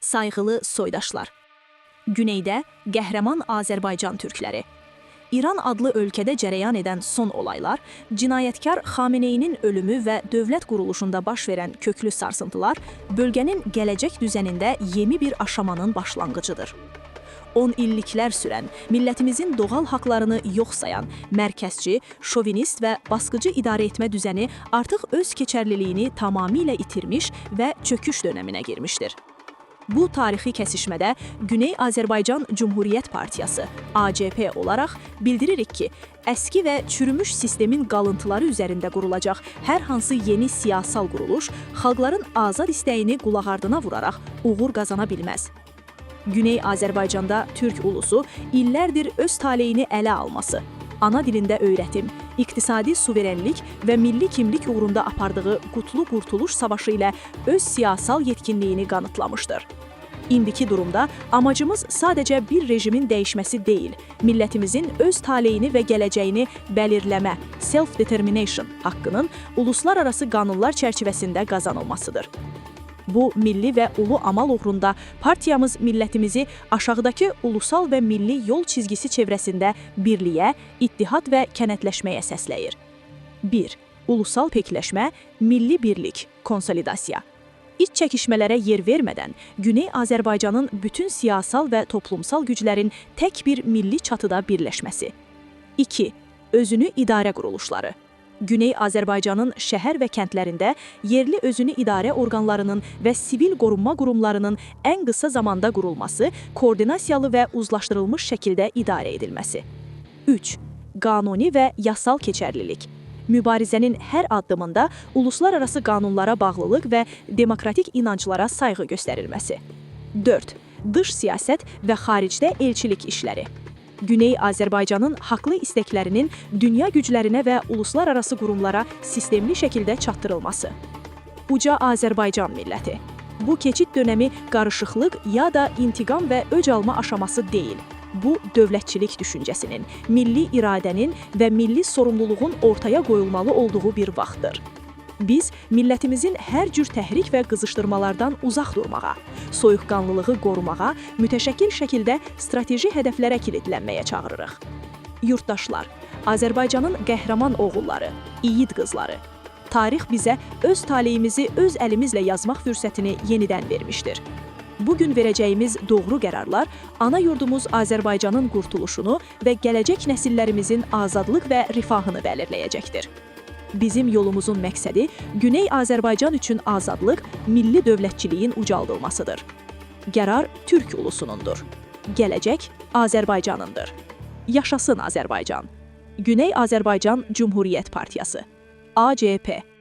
Sayğılı soydaşlar. Güneydə qəhrəman Azərbaycan türkləri. İran adlı ölkədə cərəyan edən son olaylar, cinayətkar Xameneyinin ölümü və dövlət quruluşunda baş verən köklü sarsıntılar bölgənin gələcək düzənində yeni bir aşamanın başlanğıcıdır. 10 illiklər sürən, millətimizin doğal haqlarını yox sayan, mərkəzçi, şovinist və basqıcı idarə etmə düzəni artıq öz keçərliliyini tamamilə itirmiş və çöküş dönəminə girmişdir. Bu tarixi kəsişmədə Güney Azərbaycan Cumhuriyyət Partiyası, ACP olaraq bildiririk ki, əski və çürümüş sistemin qalıntıları üzərində qurulacaq hər hansı yeni siyasal quruluş, xalqların azad istəyini qulağardına vuraraq uğur qazana bilməz. Güney Azərbaycanda Türk ulusu illərdir öz taleyini ələ alması, ana dilində öyrətim, iqtisadi suverenlik və milli kimlik uğrunda apardığı qutlu qurtuluş savaşı ilə öz siyasal yetkinliyini qanıtlamışdır. İndiki durumda amacımız sadəcə bir rejimin dəyişməsi deyil, millətimizin öz taleyini və gələcəyini bəlirləmə, self-determination haqqının uluslararası qanunlar çərçivəsində qazanılmasıdır. Bu, milli və ulu amal uğrunda partiyamız millətimizi aşağıdakı ulusal və milli yol çizgisi çevrəsində birliyə, ittihad və kənətləşməyə səsləyir. 1. Ulusal pekləşmə, milli birlik, konsolidasiya. İç çəkişmələrə yer vermədən, Güney Azərbaycanın bütün siyasal və toplumsal güclərin tək bir milli çatıda birləşməsi. 2. Özünü idarə quruluşları. Güney Azərbaycanın şəhər və kəndlərində yerli özünü idarə orqanlarının və sivil qorunma qurumlarının ən qısa zamanda qurulması, koordinasiyalı və uzlaşdırılmış şəkildə idarə edilməsi. 3. Qanuni və yasal keçərlilik. Mübarizənin hər addımında uluslararası qanunlara bağlılıq və demokratik inanclara sayğı göstərilməsi. 4. Dış siyasət və xaricdə elçilik işləri. Güney Azərbaycanın haqlı istəklərinin dünya güclərinə və uluslararası qurumlara sistemli şəkildə çatdırılması. Uca Azərbaycan milləti. Bu keçid dönəmi qarışıqlıq ya da intiqam və öc alma aşaması deyil. Bu, dövlətçilik düşüncəsinin, milli iradənin və milli sorumluluğun ortaya qoyulmalı olduğu bir vaxtdır. Biz, millətimizin hər cür təhrik və qızışdırmalardan uzaq durmağa, soyuqqanlılığı qorumağa, mütəşəkkil şəkildə strateji hədəflərə kilidlənməyə çağırırıq. Yurttaşlar, Azərbaycanın qəhrəman oğulları, yiğit qızları, tarix bizə öz taleyimizi öz əlimizlə yazmaq fürsətini yenidən vermişdir. Bugün verəcəyimiz doğru qərarlar ana yurdumuz Azərbaycanın qurtuluşunu və gələcək nəsillərimizin azadlıq və rifahını bəlirləyəcəkdir. Bizim yolumuzun məqsədi Güney Azərbaycan üçün azadlıq, milli dövlətçiliyin ucaldılmasıdır. Qərar Türk ulusunundur. Gələcək Azərbaycanındır. Yaşasın Azərbaycan. Güney Azərbaycan Cumhuriyyət Partiyası, ACP.